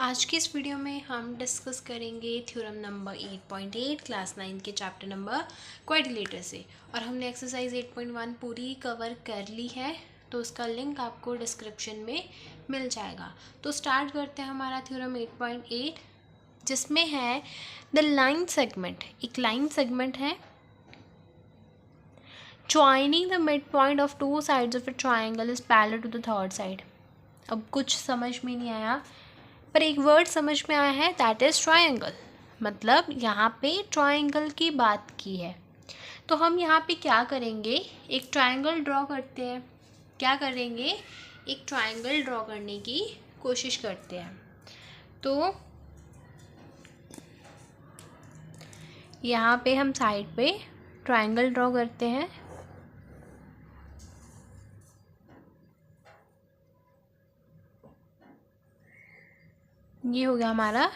आज की इस वीडियो में हम डिस्कस करेंगे थ्योरम नंबर 8.8 क्लास 9 के चैप्टर नंबर क्वाड्रिलेटर से। और हमने एक्सरसाइज 8.1 पूरी कवर कर ली है, तो उसका लिंक आपको डिस्क्रिप्शन में मिल जाएगा। तो स्टार्ट करते हैं हमारा थ्योरम 8.8, जिसमें है द लाइन सेगमेंट। एक लाइन सेगमेंट है joining the midpoint of two sides of a triangle is parallel to the third side। अब कुछ समझ में नहीं आया, पर एक वर्ड समझ में आया है, दैट इज़ ट्रायंगल। मतलब यहाँ पे ट्रायंगल की बात की है। तो हम यहाँ पे क्या करेंगे, एक ट्रायंगल ड्रॉ करते हैं। क्या करेंगे, एक ट्रायंगल ड्रॉ करने की कोशिश करते हैं। तो यहाँ पे हम साइड पे ट्रायंगल ड्रॉ करते हैं। ये हो गया हमारा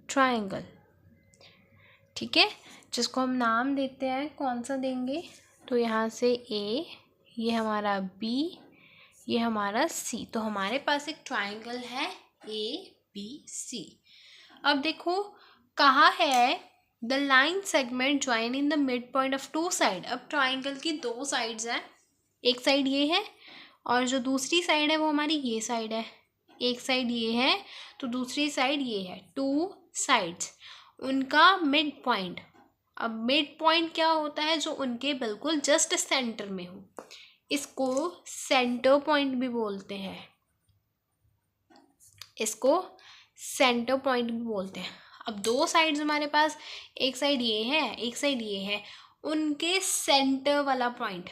ट्रायंगल, ठीक है, जिसको हम नाम देते हैं। कौन सा देंगे, तो यहाँ से ए, ये हमारा बी, ये हमारा सी। तो हमारे पास एक ट्रायंगल है ए बी सी। अब देखो कहाँ है, the line segment joining the mid point of two side. अब ट्रायंगल की दो साइड्स हैं, एक साइड ये है और जो दूसरी साइड है वो हमारी ये साइड है। एक साइड ये है तो दूसरी साइड ये है, टू साइड्स, उनका मिड पॉइंट। अब मिड पॉइंट क्या होता है, जो उनके बिल्कुल जस्ट सेंटर में हो, इसको सेंटर पॉइंट भी बोलते हैं। इसको सेंटर पॉइंट भी बोलते हैं। अब दो साइड्स हमारे पास, एक साइड ये है, एक साइड ये है, उनके सेंटर वाला पॉइंट,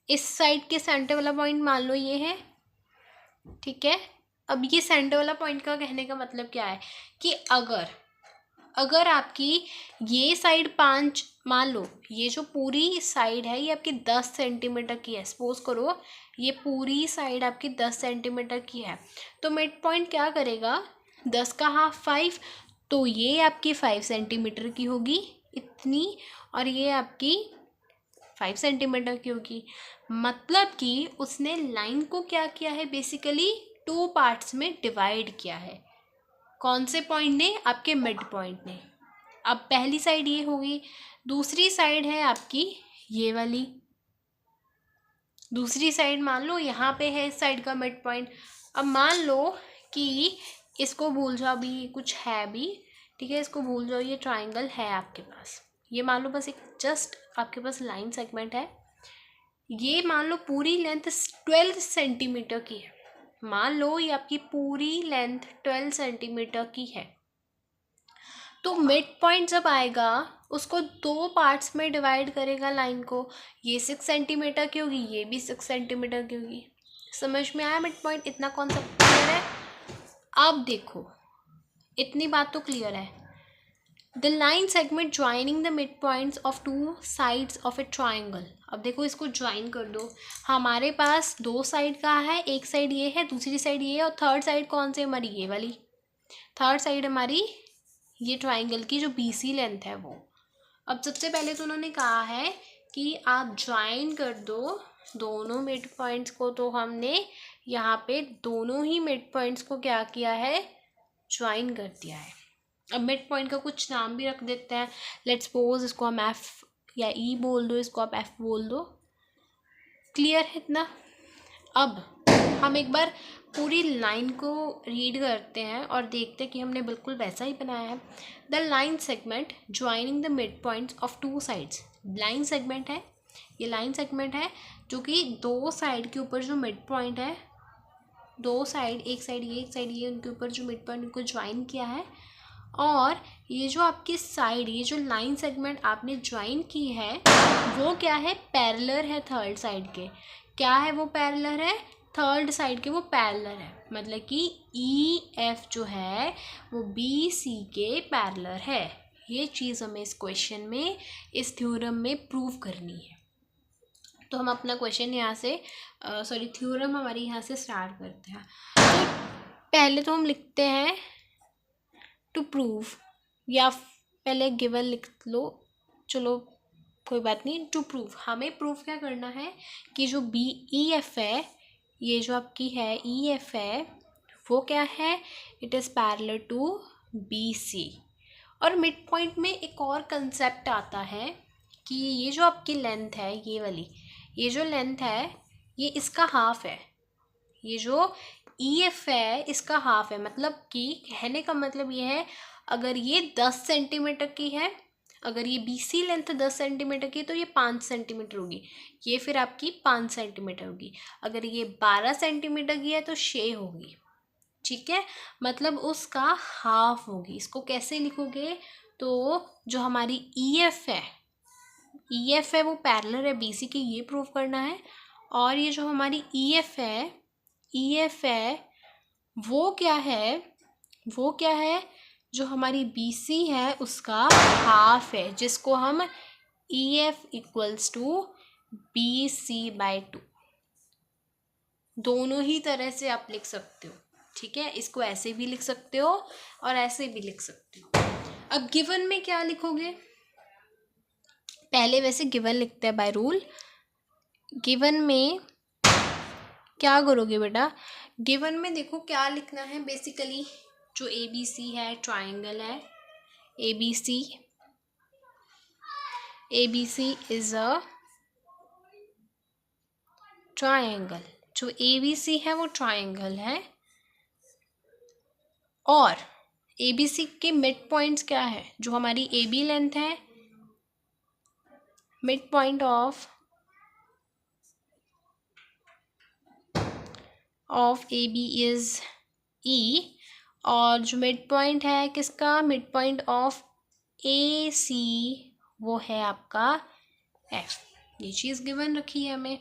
इस साइड के सेंटर वाला पॉइंट मान लो ये है, ठीक है। अब ये सेंटर वाला पॉइंट का कहने का मतलब क्या है कि अगर आपकी ये साइड 5, मान लो ये जो पूरी साइड है ये आपकी 10 सेंटीमीटर की है, सपोज करो ये पूरी साइड आपकी 10 सेंटीमीटर की है, तो मिड पॉइंट क्या करेगा, 10 का हाफ 5, तो ये आपकी 5 सेंटीमीटर की होगी इतनी, और ये आपकी 5 सेंटीमीटर की होगी। मतलब कि उसने लाइन को क्या किया है, बेसिकली 2 पार्ट्स में डिवाइड किया है। कौन से पॉइंट ने, आपके मिड पॉइंट ने। अब पहली साइड ये होगी, दूसरी साइड है आपकी ये वाली, दूसरी साइड मान लो यहाँ पे है इस साइड का मिड पॉइंट। अब मान लो कि इसको भूल जाओ, अभी कुछ है भी, ठीक है, इसको भूल जाओ, ये ट्राइंगल है आपके पास, ये मान लो बस एक जस्ट आपके पास लाइन सेगमेंट है। ये मान लो पूरी लेंथ 12 सेंटीमीटर की है, मान लो ये आपकी पूरी लेंथ 12 सेंटीमीटर की है। तो मिड पॉइंट जब आएगा उसको 2 पार्ट्स में डिवाइड करेगा लाइन को, ये 6 सेंटीमीटर की होगी, ये भी 6 सेंटीमीटर की होगी। समझ में आया मिड पॉइंट, इतना कॉन्सेप्ट क्लियर है। अब देखो इतनी बात तो क्लियर है, the line segment joining the mid points of two sides of A triangle. अब देखो इसको ज्वाइन कर दो, हमारे पास दो साइड का है, एक साइड ये है, दूसरी साइड ये है, और थर्ड साइड कौन सी हमारी, ये वाली। थर्ड साइड हमारी ये ट्राइंगल की जो बीसी लेंथ है वो। अब सबसे पहले तो उन्होंने कहा है कि आप ज्वाइन कर दो दोनों मिड पॉइंट्स को, तो हमने यहाँ पे दोनों ही मिड पॉइंट्स को क्या किया है, ज्वाइन कर दिया है। अब मिड पॉइंट का कुछ नाम भी रख देते हैं, लेट्स सपोज इसको हम एफ या ई बोल दो, इसको आप एफ बोल दो। क्लियर है इतना। अब हम एक बार पूरी लाइन को रीड करते हैं और देखते हैं कि हमने बिल्कुल वैसा ही बनाया है। The line segment joining the mid points of two sides. Line segment है, ये लाइन सेगमेंट है जो कि दो साइड के ऊपर जो मिड पॉइंट है, दो साइड, एक साइड ये एक साइड ये, उनके ऊपर जो मिड पॉइंट उनको ज्वाइन किया है। और ये जो आपकी साइड, ये जो लाइन सेगमेंट आपने ज्वाइन की है वो क्या है, पैरेलल है थर्ड साइड के। क्या है वो, पैरेलल है थर्ड साइड के, वो पैरेलल है। मतलब कि ई एफ जो है वो बी सी के पैरेलल है। ये चीज़ हमें इस क्वेश्चन में, इस थ्योरम में प्रूव करनी है। तो हम अपना क्वेश्चन यहाँ से थ्योरम हमारी यहाँ से स्टार्ट करते हैं। तो पहले तो हम लिखते हैं टू प्रूव, या पहले गिवन लिख लो, चलो कोई बात नहीं। टू प्रूव, हमें प्रूव क्या करना है कि जो बी ई एफ है, ये जो आपकी है ई एफ है, वो क्या है, it is parallel to BC। और मिड पॉइंट में एक और कंसेप्ट आता है कि ये जो आपकी लेंथ है, ये वाली, ये जो लेंथ है ये इसका हाफ है, ये जो EF है इसका हाफ है। मतलब कि कहने का मतलब ये है, अगर ये 10 सेंटीमीटर की है, अगर ये BC लेंथ 10 सेंटीमीटर की तो ये 5 सेंटीमीटर होगी, ये फिर आपकी 5 सेंटीमीटर होगी। अगर ये 12 सेंटीमीटर की है तो 6 होगी, ठीक है, मतलब उसका हाफ होगी। इसको कैसे लिखोगे, तो जो हमारी EF है वो पैरेलल है BC की, ये प्रूव करना है। और ये जो हमारी EF है वो क्या है, जो हमारी BC है उसका हाफ है, जिसको हम EF इक्वल्स टू BC/2 दोनों ही तरह से आप लिख सकते हो, ठीक है। इसको ऐसे भी लिख सकते हो और ऐसे भी लिख सकते हो। अब गिवन में क्या लिखोगे, पहले वैसे गिवन लिखते हैं बाय रूल। गिवन में क्या करोगे बेटा, गिवन में देखो क्या लिखना है, बेसिकली जो ABC है, ट्राइंगल है, ABC इज अ ट्राइंगल, जो ABC है वो ट्राइंगल है। और ABC के मिड पॉइंट्स क्या है, जो हमारी AB लेंथ है, mid point of AB is E, और जो मिड पॉइंट है किसका, मिड पॉइंट ऑफ AC वो है आपका F। ये चीज़ गिवन रखी है हमें।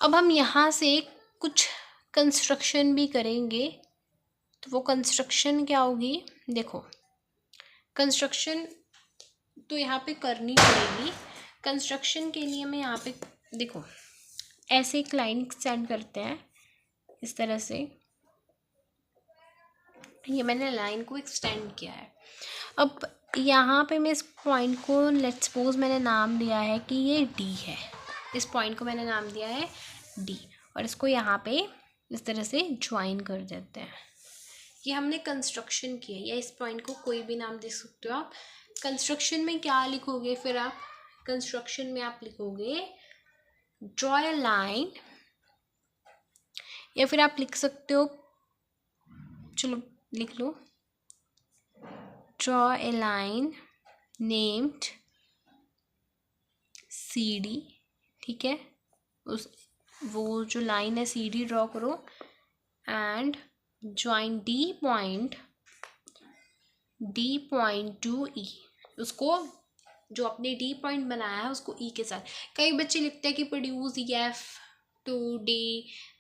अब हम यहाँ से कुछ कंस्ट्रक्शन भी करेंगे, तो वो कंस्ट्रक्शन क्या होगी, देखो कंस्ट्रक्शन तो यहाँ पे करनी पड़ेगी। कंस्ट्रक्शन के लिए मैं यहाँ पे देखो ऐसे एक लाइन एक्सटेंड करते हैं इस तरह से, ये मैंने लाइन को एक्सटेंड किया है। अब यहाँ पे मैं इस पॉइंट को लेट्स सपोज मैंने नाम दिया है कि ये D है, इस पॉइंट को मैंने नाम दिया है D, और इसको यहाँ पे इस तरह से ज्वाइन कर देते हैं। ये हमने कंस्ट्रक्शन किया, या इस पॉइंट को कोई भी नाम दे सकते हो आप। कंस्ट्रक्शन में क्या लिखोगे फिर आप, कंस्ट्रक्शन में आप लिखोगे ड्रॉ ए लाइन, या फिर आप लिख सकते हो, चलो लिख लो, draw a line named CD, ठीक है, वो जो लाइन है CD ड्रॉ करो, and join D point two E, उसको जो अपने D पॉइंट बनाया है उसको E के साथ। कई बच्चे लिखते हैं कि produce F to D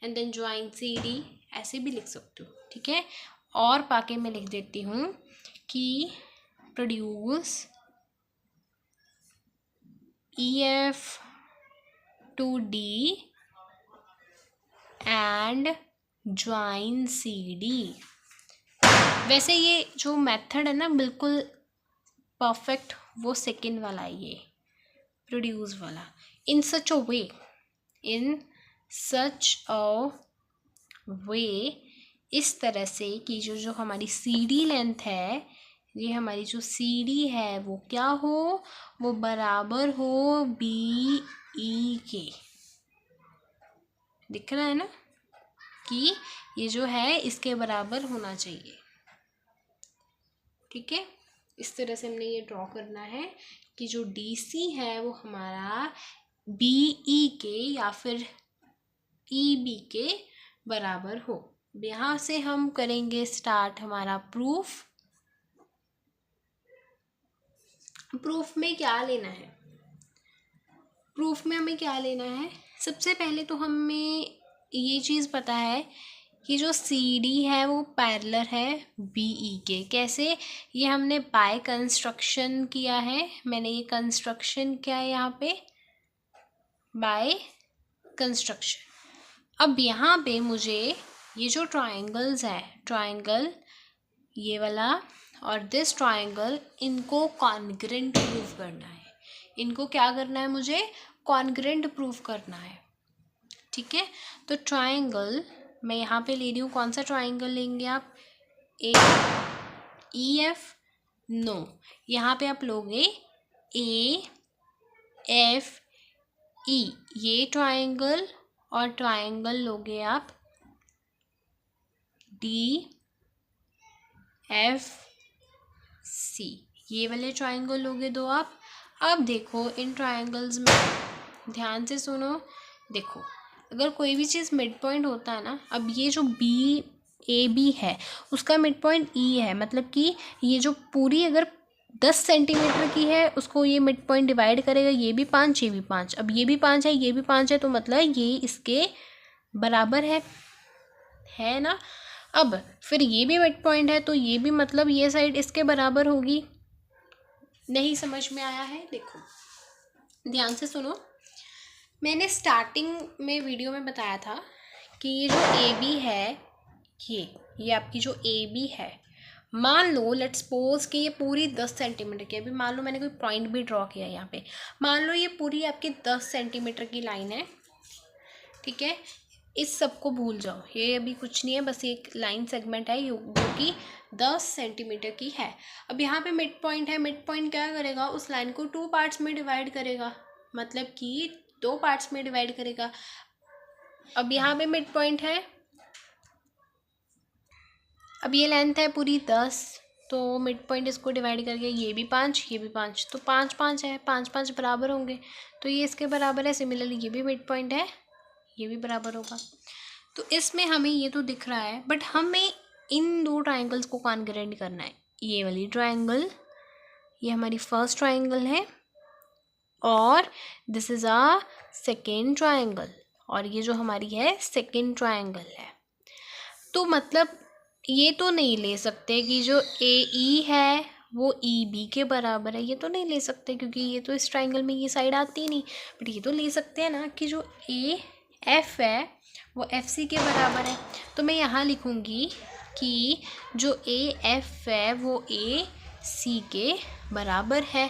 and then join CD, ऐसे भी लिख सकते हो, ठीक है। और पाके मैं लिख देती हूँ कि produce EF to D and join CD। वैसे ये जो मेथड है ना बिल्कुल परफेक्ट, वो सेकेंड वाला है, ये प्रोड्यूस वाला। इन सच अ वे, इस तरह से कि जो हमारी CD लेंथ है, ये हमारी जो CD है वो क्या हो, वो बराबर हो BE के। दिख रहा है ना कि ये जो है इसके बराबर होना चाहिए, ठीक है। इस तरह से हमने ये ड्रॉ करना है कि जो DC है वो हमारा BE के या फिर EB के बराबर हो। यहाँ से हम करेंगे स्टार्ट हमारा प्रूफ। प्रूफ में क्या लेना है, प्रूफ में हमें क्या लेना है, सबसे पहले तो हमें ये चीज़ पता है कि जो CD है वो पैरेलल है BE के। कैसे, ये हमने बाय कंस्ट्रक्शन किया है, मैंने ये कंस्ट्रक्शन किया है यहाँ पे बाय कंस्ट्रक्शन। अब यहाँ पे मुझे ये जो ट्राइंगल्स है, ट्राइंगल ये वाला और दिस ट्राइंगल, इनको कॉन्ग्रुएंट प्रूव करना है। इनको क्या करना है, मुझे कॉन्ग्रुएंट प्रूव करना है, ठीक है। तो ट्राइंगल मैं यहाँ पे ले रही हूँ, कौन सा ट्राइंगल लेंगे आप, ए ई एफ, नो, यहाँ पे आप लोगे ए एफ ई, ये ट्राइंगल, और ट्राइंगल लोगे आप डी एफ सी, ये वाले ट्राइंगल लोगे दो आप। अब देखो इन ट्राइंगल्स में ध्यान से सुनो, देखो अगर कोई भी चीज़ मिड पॉइंट होता है ना, अब ये जो बी ए बी है उसका मिड पॉइंट ई है, मतलब कि ये जो पूरी अगर 10 सेंटीमीटर की है उसको ये मिड पॉइंट डिवाइड करेगा, ये भी 5 ये भी 5, अब ये भी 5 है ये भी 5 है, तो मतलब ये इसके बराबर है ना। अब फिर ये भी मिड पॉइंट है तो ये भी मतलब ये साइड इसके बराबर होगी। नहीं समझ में आया है, देखो ध्यान से सुनो, मैंने स्टार्टिंग में वीडियो में बताया था कि ये जो ए बी है, ये आपकी जो ए बी है, मान लो लेट्स सपोज कि ये पूरी 10 सेंटीमीटर की, अभी मान लो मैंने कोई पॉइंट भी ड्रॉ किया यहाँ पे, मान लो ये पूरी आपकी 10 सेंटीमीटर की लाइन है, ठीक है, इस सब को भूल जाओ, ये अभी कुछ नहीं है, बस एक लाइन सेगमेंट है जो कि 10 सेंटीमीटर की है। अब यहाँ पे मिड पॉइंट है, मिड पॉइंट क्या करेगा, उस लाइन को 2 पार्ट्स में डिवाइड करेगा, मतलब कि 2 पार्ट्स में डिवाइड करेगा। अब यहाँ पे मिड पॉइंट है, अब ये लेंथ है पूरी 10, तो मिड पॉइंट इसको डिवाइड करके ये भी 5 ये भी 5, तो 5 5 है, 5 5 बराबर होंगे, तो ये इसके बराबर है। सिमिलरली ये भी मिड पॉइंट है, ये भी बराबर होगा। तो इसमें हमें ये तो दिख रहा है, बट हमें इन दो ट्राइंगल्स को कॉन्ग्रुएंट करना है। ये वाली ट्राइंगल, ये हमारी फर्स्ट ट्राइंगल है, और this is a second triangle, और ये जो हमारी है सेकेंड ट्राइंगल है। तो मतलब ये तो नहीं ले सकते कि जो ए ई है वो ई बी के बराबर है, ये तो नहीं ले सकते क्योंकि ये तो इस ट्राइंगल में ये साइड आती ही नहीं। बट ये तो ले सकते हैं ना कि जो ए एफ है वो एफ सी के बराबर है। तो मैं यहाँ लिखूँगी कि जो ए एफ है वो ए सी के बराबर है,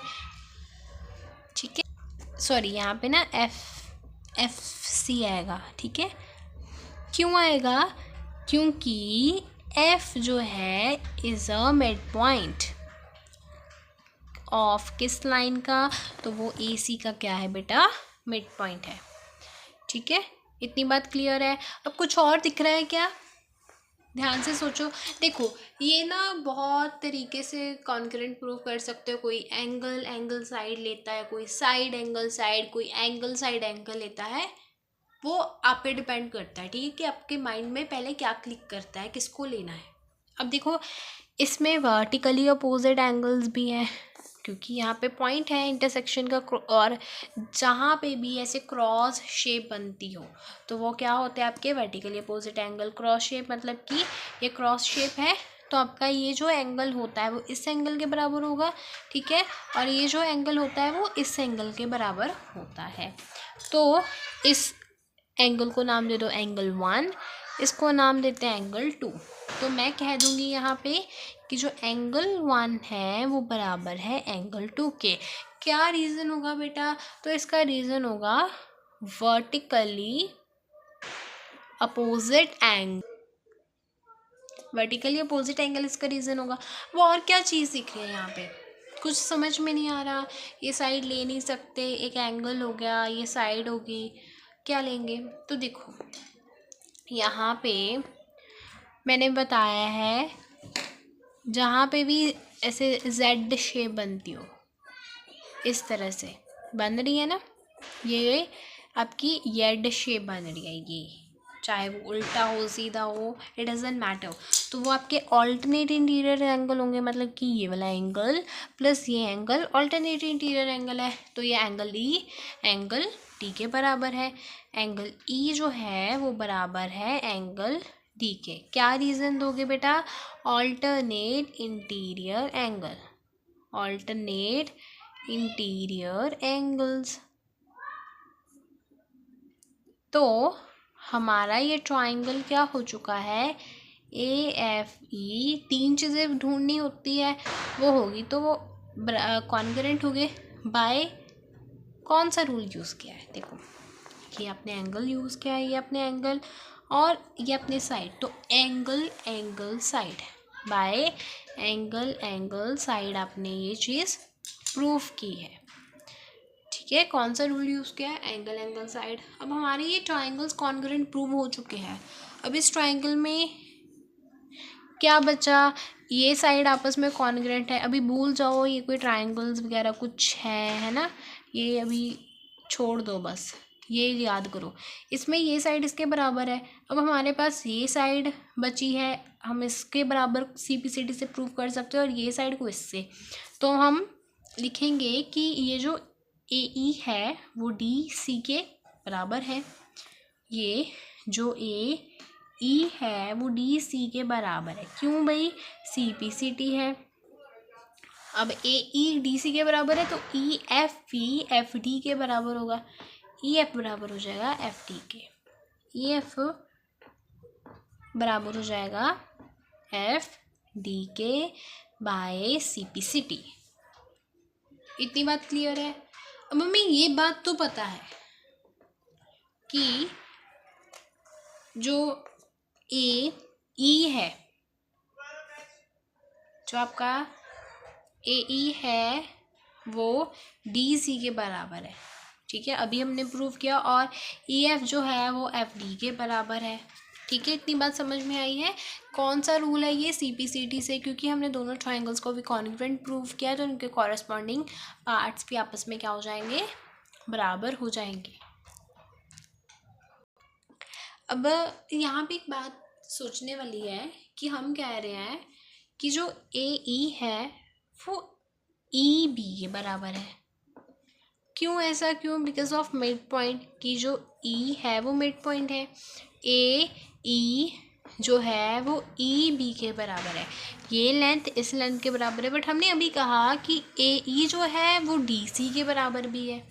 ठीक है। सॉरी, यहाँ पे ना एफ सी आएगा, ठीक है। क्यों आएगा, क्योंकि एफ जो है is a mid point of किस लाइन का, तो वो ए सी का क्या है बेटा, मिड पॉइंट है, ठीक है। इतनी बात क्लियर है। अब कुछ और दिख रहा है क्या, ध्यान से सोचो। देखो ये ना बहुत तरीके से कॉन्करेंट प्रूव कर सकते हो, कोई एंगल साइड लेता है, कोई साइड एंगल साइड, कोई एंगल साइड एंगल लेता है, वो आप पे डिपेंड करता है, ठीक है, कि आपके माइंड में पहले क्या क्लिक करता है, किसको लेना है। अब देखो इसमें वर्टिकली अपोजिट एंगल्स भी हैं, क्योंकि यहाँ पे पॉइंट है इंटरसेक्शन का, और जहाँ पे भी ऐसे क्रॉस शेप बनती हो तो वो क्या होते हैं आपके vertically opposite angle. Cross shape मतलब कि ये क्रॉस शेप है, तो आपका ये जो एंगल होता है वो इस एंगल के बराबर होगा, ठीक है, और ये जो एंगल होता है वो इस एंगल के बराबर होता है। तो इस एंगल को नाम दे दो एंगल 1, इसको नाम देते हैं एंगल 2। तो मैं कह दूंगी यहाँ पे कि जो एंगल 1 है वो बराबर है एंगल 2 के। क्या रीज़न होगा बेटा, तो इसका रीज़न होगा vertically opposite angle, vertically opposite angle इसका रीज़न होगा। वो और क्या चीज़ दिख रही है यहाँ पे, कुछ समझ में नहीं आ रहा। ये साइड ले नहीं सकते, एक एंगल हो गया, ये साइड होगी, क्या लेंगे। तो देखो यहाँ पे मैंने बताया है, जहाँ पे भी ऐसे जेड शेप बनती हो इस तरह से बन रही है ना, ये आपकी येड शेप बन रही है, ये चाहे वो उल्टा हो सीधा हो इट डजंट मैटर, तो वो आपके ऑल्टरनेट इंटीरियर एंगल होंगे। मतलब कि ये वाला एंगल प्लस ये एंगल ऑल्टरनेट इंटीरियर एंगल है, तो ये एंगल ई एंगल डी के बराबर है। एंगल ई जो है वो बराबर है एंगल डी के। क्या रीज़न दोगे बेटा, alternate interior angle, alternate interior angles. तो हमारा ये ट्राइंगल क्या हो चुका है, ए एफ ई, 3 चीज़ें ढूंढनी होती है वो होगी, तो वो कॉन्करेंट हो गए बाय कौन सा रूल यूज़ किया है। देखो ये आपने एंगल यूज़ किया है, ये आपने एंगल, और ये अपने साइड, तो angle angle side, bye angle angle side आपने ये चीज़ प्रूफ की है। ठीक है, कौन सा रूल यूज़ किया है? Angle angle side. अब हमारे ये ट्राइंगल्स कॉन्ग्रुएंट प्रूव हो चुके हैं। अब इस ट्राइंगल में क्या बचा? ये साइड आपस में कॉन्ग्रुएंट है। अभी भूल जाओ ये कोई ट्राइंगल्स वगैरह कुछ है ना, ये अभी छोड़ दो, बस ये याद करो। इसमें ये साइड इसके बराबर है। अब हमारे पास ये साइड बची है, हम इसके बराबर CPCD से प्रूव कर सकते हैं, और ये साइड को इससे। तो हम लिखेंगे कि ये जो AE है वो DC के बराबर है, ये जो AE है वो DC के बराबर है। क्यों भाई? CPCD है। अब AE DC के बराबर है तो EF भी FD के बराबर होगा। EF बराबर हो जाएगा FD के, EF बराबर हो जाएगा FD के बाय CPCD। इतनी बात क्लियर है? अब हमें ये बात तो पता है कि जो AE है, जो आपका AE है वो DC के बराबर है। ठीक है, अभी हमने प्रूव किया। और EF जो है वो FD के बराबर है। ठीक है, इतनी बात समझ में आई है? कौन सा रूल है ये? CPCD से, क्योंकि हमने दोनों ट्राइंगल्स को भी कॉन्ग्रुएंट प्रूव किया है, तो उनके कॉरेस्पॉन्डिंग पार्ट्स भी आपस में क्या हो जाएंगे? बराबर हो जाएंगे। अब यहाँ पे एक बात सोचने वाली है कि हम कह रहे हैं कि जो AE है वो EB के बराबर है। क्यों ऐसा? क्यों? बिकॉज ऑफ मिड पॉइंट, की जो E है वो मिड पॉइंट है। AE जो है वो EB के बराबर है। ये लेंथ इस लेंथ के बराबर है। बट हमने अभी कहा कि AE जो है वो DC के बराबर भी है।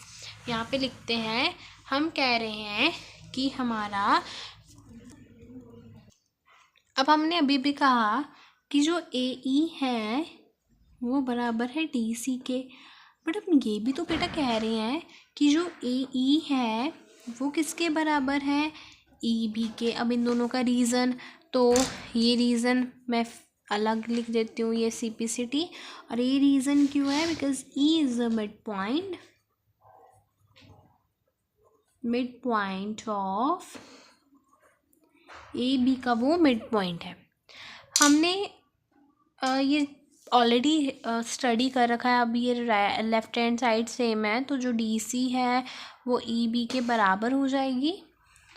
यहाँ पे लिखते हैं, हम कह रहे हैं कि हमारा, अब हमने अभी भी कहा कि जो AE है वो बराबर है DC के। बट हम ये भी तो बेटा कह रहे हैं कि जो AE है वो किसके बराबर है? EB के। अब इन दोनों का रीज़न, तो ये रीज़न मैं अलग लिख देती हूँ, ये CPCD। और ये रीज़न क्यों है? Because E is the mid point of AB का वो मिड पॉइंट है। हमने ये ऑलरेडी स्टडी कर रखा है। अभी ये लेफ्ट हैंड साइड सेम है, तो जो DC है वो EB के बराबर हो जाएगी।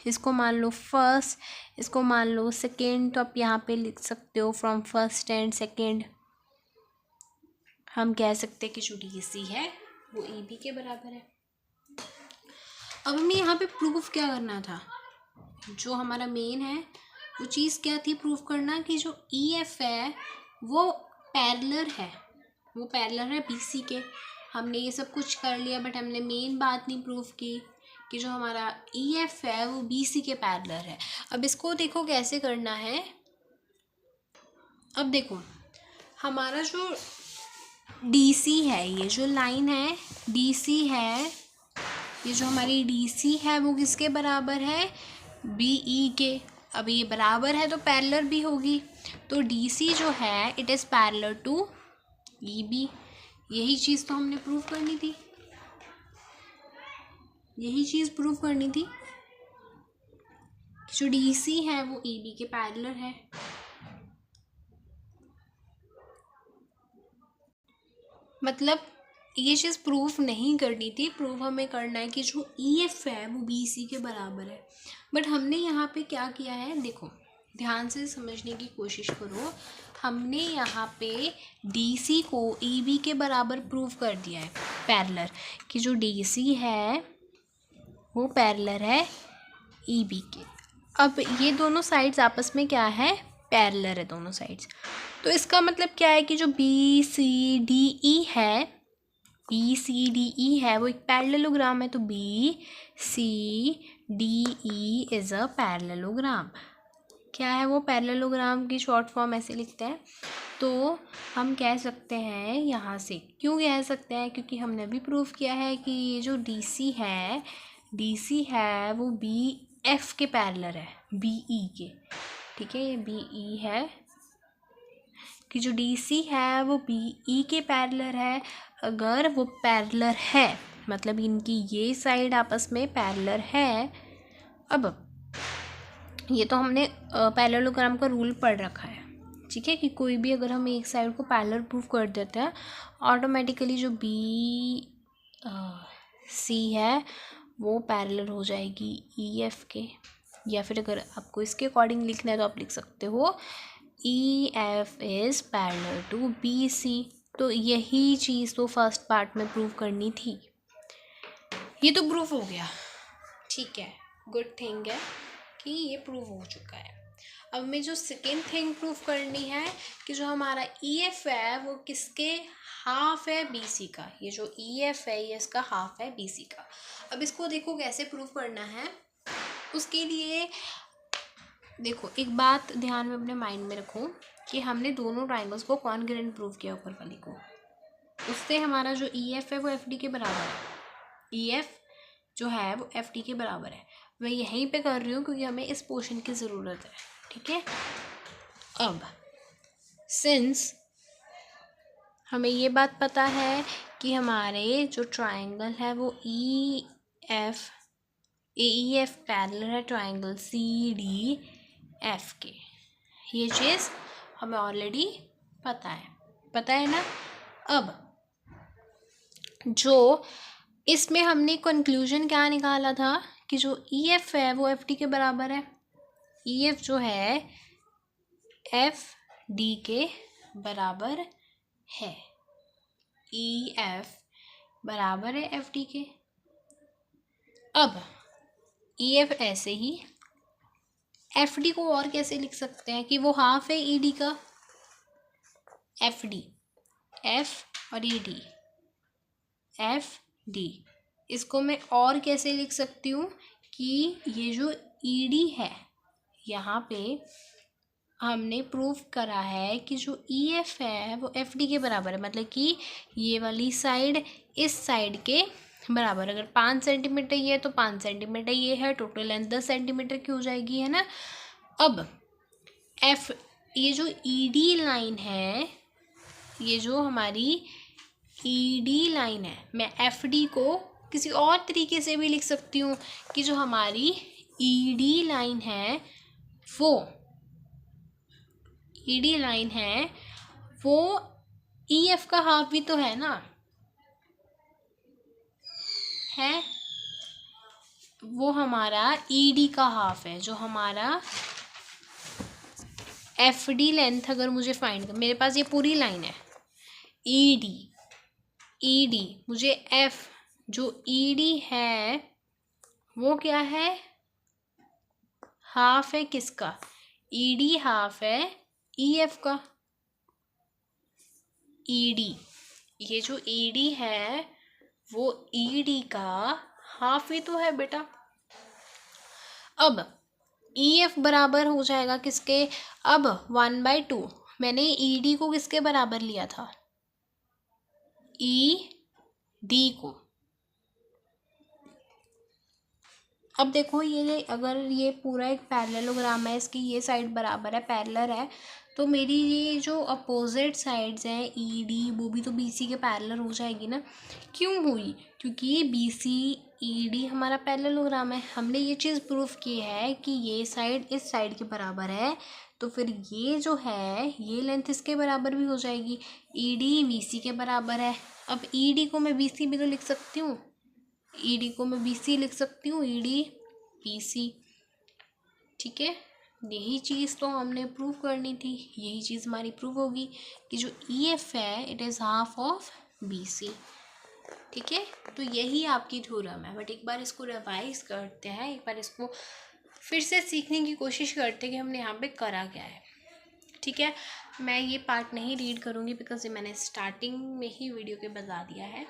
इसको मान लो फर्स्ट, इसको मान लो सेकेंड, तो आप यहाँ पे लिख सकते हो फ्रॉम फर्स्ट एंड सेकेंड। हम कह सकते हैं कि जो DC है वो EB के बराबर है। अब हमें यहाँ पे प्रूफ क्या करना था? जो हमारा मेन है वो चीज़ क्या थी प्रूफ करना? कि जो EF है वो पैरेलल है, वो पैरेलल है BC के। हमने ये सब कुछ कर लिया, बट हमने मेन बात नहीं प्रूफ की कि जो हमारा EF है वो BC के पैरेलल है। अब इसको देखो कैसे करना है। अब देखो, हमारा जो DC है, ये जो लाइन है DC है, ये जो हमारी DC है वो किसके बराबर है? BE के। अब ये बराबर है तो पैरेलल भी होगी, तो DC जो है it is parallel to EB। यही चीज़ तो हमने प्रूव करनी थी, यही चीज़ प्रूव करनी थी। जो DC है वो EB के पैरेलल है। मतलब ये चीज़ प्रूफ नहीं करनी थी, प्रूफ हमें करना है कि जो EF है वो BC के बराबर है। बट हमने यहाँ पे क्या किया है, देखो ध्यान से समझने की कोशिश करो। हमने यहाँ पे DC को EB के बराबर प्रूव कर दिया है पैरेलल, कि जो DC है वो पैरेलल है EB के। अब ये दोनों साइड्स आपस में क्या है? पैरेलल है दोनों साइड्स। तो इसका मतलब क्या है कि जो BCDE है, BCDE है वो एक पैरेललोग्राम है। तो BCDE इज़ अ पैरेललोग्राम। क्या है वो? पैरेललोग्राम की शॉर्ट फॉर्म ऐसे लिखते हैं। तो हम कह सकते हैं यहाँ से, क्यों कह सकते हैं? क्योंकि हमने भी प्रूव किया है कि ये जो DC है वो एफ के पैरेलल है, बी ई के, ठीक है, ये बी ई है कि जो डी सी है वो बी ई के पैरेलल है। अगर वो पैरेलल है मतलब इनकी ये साइड आपस में पैरेलल है। अब ये तो हमने पैरेललोग्राम का रूल पढ़ रखा है, ठीक है, कि कोई भी अगर हम एक साइड को पैरेलल प्रूव कर देते हैं ऑटोमेटिकली जो बी सी है वो पैरेलल हो जाएगी ई एफ के, या फिर अगर आपको इसके अकॉर्डिंग लिखना है तो आप लिख सकते हो E F is parallel to B C. तो यही चीज़ तो फर्स्ट पार्ट में प्रूव करनी थी, ये तो प्रूफ हो गया, ठीक है, गुड थिंग है कि ये प्रूव हो चुका है। अब हमें जो सेकेंड थिंग प्रूफ करनी है कि जो हमारा ई एफ है वो किसके हाफ है, बी सी का। ये जो ई एफ है ये इसका हाफ है बी सी का। अब इसको देखो कैसे प्रूव करना है। उसके लिए देखो एक बात ध्यान में अपने माइंड में रखो कि हमने दोनों ट्राइंगल्स को कॉन्ग्रुएंट प्रूव किया ऊपर वाली को, उससे हमारा जो ई एफ है वो एफ डी के बराबर है। ई एफ जो है वो एफ डी के बराबर है। मैं यहीं पे कर रही हूँ क्योंकि हमें इस पोर्शन की ज़रूरत है, ठीक है। अब सिंस हमें ये बात पता है कि हमारे जो ट्राइंगल है वो ई एफ पैरेलल है ट्राइंगल सी डी एफ के, ये चीज़ हमें ऑलरेडी पता है ना। अब जो इसमें हमने कंक्लूजन क्या निकाला था कि जो ई एफ है वो एफ डी के बराबर है। ई एफ जो है एफ डी के बराबर है, ई एफ बराबर है एफ डी के। अब ई एफ ऐसे ही एफ डी को और कैसे लिख सकते हैं कि वो हाफ है ई डी का, एफ डी, एफ और ई डी, एफ डी, इसको मैं और कैसे लिख सकती हूँ कि ये जो ई डी है यहाँ पे हमने प्रूव करा है कि जो ई एफ है वो एफ डी के बराबर है, मतलब कि ये वाली साइड इस साइड के बराबर। अगर 5 सेंटीमीटर ये है तो 5 सेंटीमीटर ये है, टोटल लेंथ 10 सेंटीमीटर की हो जाएगी, है ना। अब एफ ये जो ई डी लाइन है, ये जो हमारी ई डी लाइन है, मैं एफ डी को किसी और तरीके से भी लिख सकती हूँ कि जो हमारी ई डी लाइन है वो ई डी लाइन है वो ई एफ का हाफ भी तो है ना, है वो हमारा ई डी का हाफ है। जो हमारा एफ डी लेंथ अगर मुझे फाइंड कर, मेरे पास ये पूरी लाइन है ई डी, मुझे एफ जो ई डी है वो क्या है, हाफ है किसका, ई डी हाफ है ई एफ का। ई डी, ये जो ई डी है वो ई डी का हाफ ही तो है बेटा। अब ई एफ बराबर हो जाएगा किसके, अब 1/2 मैंने ई डी को किसके बराबर लिया था, ई डी को। अब देखो ये अगर ये पूरा एक पैरेललोग्राम है, इसकी ये साइड बराबर है, पैरेलल है, तो मेरी ये जो अपोजिट साइड्स हैं ई डी वो भी तो बी सी के पैरेलल हो जाएगी ना। क्यों हुई, क्योंकि बी सी ई डी हमारा पैरेललोग्राम है। हमने ये चीज़ प्रूफ की है कि ये साइड इस साइड के बराबर है, तो फिर ये जो है ये लेंथ इसके बराबर भी हो जाएगी, ई डी बी सी के बराबर है। अब ई डी को मैं बी सी भी तो लिख सकती हूँ, ई डी को मैं बी सी लिख सकती हूँ, ई डी बी सी, ठीक है। यही चीज़ तो हमने प्रूव करनी थी, यही चीज़ हमारी प्रूव होगी कि जो ई एफ है it is half of B C, ठीक है। तो यही आपकी थ्योरम है। बट एक बार इसको रिवाइज करते हैं, एक बार इसको फिर से सीखने की कोशिश करते हैं कि हमने यहाँ पे करा क्या है, ठीक है। मैं ये पार्ट नहीं रीड करूँगी बिकॉज ये मैंने स्टार्टिंग में ही वीडियो के बता दिया है।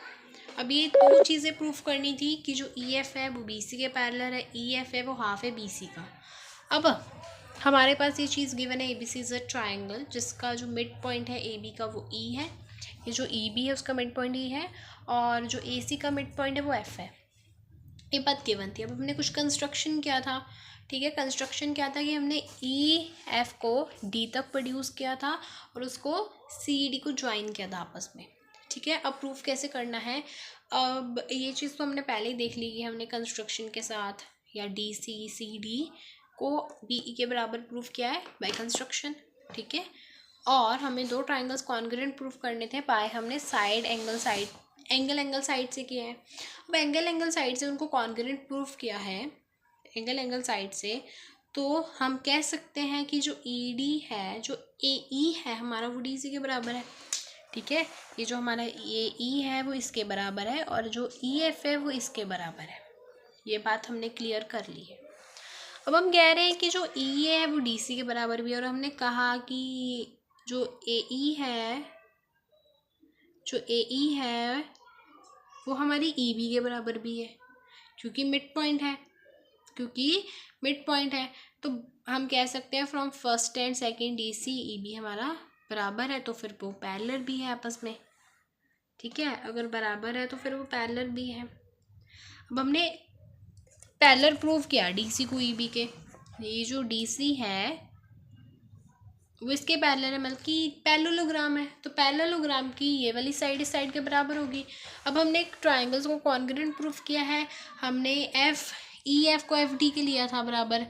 अब ये दो चीज़ें प्रूफ करनी थी कि जो ई एफ है वो बी सी के पैरेलल है, ई एफ है वो हाफ है बी सी का। अब हमारे पास ये चीज़ गिवन है A B C is a triangle जिसका जो मिड पॉइंट है ए बी का वो ई है, ये जो ई बी है उसका मिड पॉइंट ई है, और जो ए सी का मिड पॉइंट है वो एफ है। ये बात गिवन थी। अब हमने कुछ कंस्ट्रक्शन किया था, ठीक है। कंस्ट्रक्शन क्या था कि हमने ई एफ को डी तक प्रोड्यूस किया था और उसको सी डी को ज्वाइन किया था आपस में, ठीक है। अब प्रूफ कैसे करना है, अब ये चीज़ तो हमने पहले ही देख ली कि हमने कंस्ट्रक्शन के साथ या डी सी सी डी को बी ई के बराबर प्रूफ किया है बाय कंस्ट्रक्शन, ठीक है। और हमें दो ट्राइंगल्स कॉन्ग्रुएंट प्रूफ करने थे बाय हमने साइड एंगल साइड से किया है। अब एंगल साइड से उनको कॉन्ग्रुएंट प्रूफ किया है एंगल साइड से, तो हम कह सकते हैं कि जो ई डी है, जो ए ई है हमारा, वो डी सी के बराबर है, ठीक है। ये जो हमारा ए ई है वो इसके बराबर है और जो ई एफ है वो इसके बराबर है। ये बात हमने क्लियर कर ली है। अब हम कह रहे हैं कि जो ई है वो डी सी के बराबर भी है, और हमने कहा कि जो ए ई है वो हमारी ई बी के बराबर भी है, क्योंकि मिड पॉइंट है। तो हम कह सकते हैं from first and second D C E B हमारा बराबर है, तो फिर वो पैरेलल भी है आपस में, ठीक है। अगर बराबर है तो फिर वो पैरेलल भी है। अब हमने पैरेलल प्रूव किया डी सी को ई बी के। ये जो डी सी है वो इसके पैरेलल है, मतलब कि पैरेललोग्राम है, तो पैरेललोग्राम की ये वाली साइड इस साइड के बराबर होगी। अब हमने एक ट्राइंगल्स को कॉन्ग्रुएंट प्रूफ किया है। हमने ई एफ को एफ डी के लिया था बराबर,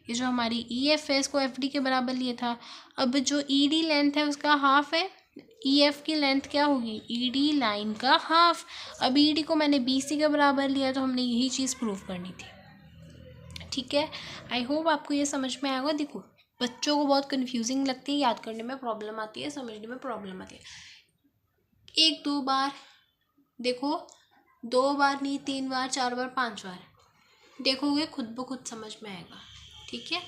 ये जो हमारी ई एफ है इसको एफ डी के बराबर लिया था। अब जो ई डी लेंथ है उसका हाफ है, ई एफ की लेंथ क्या होगी, ई डी लाइन का हाफ। अब ई डी को मैंने बी सी के बराबर लिया, तो हमने यही चीज़ प्रूफ करनी थी, ठीक है। आई होप आपको ये समझ में आएगा। देखो बच्चों को बहुत कन्फ्यूजिंग लगती है, याद करने में प्रॉब्लम आती है, समझने में प्रॉब्लम आती है। एक दो बार देखो, 2 बार नहीं, 3 बार, 4 बार, 5 बार देखोगे खुद ब खुद समझ में आएगा, ठीक है।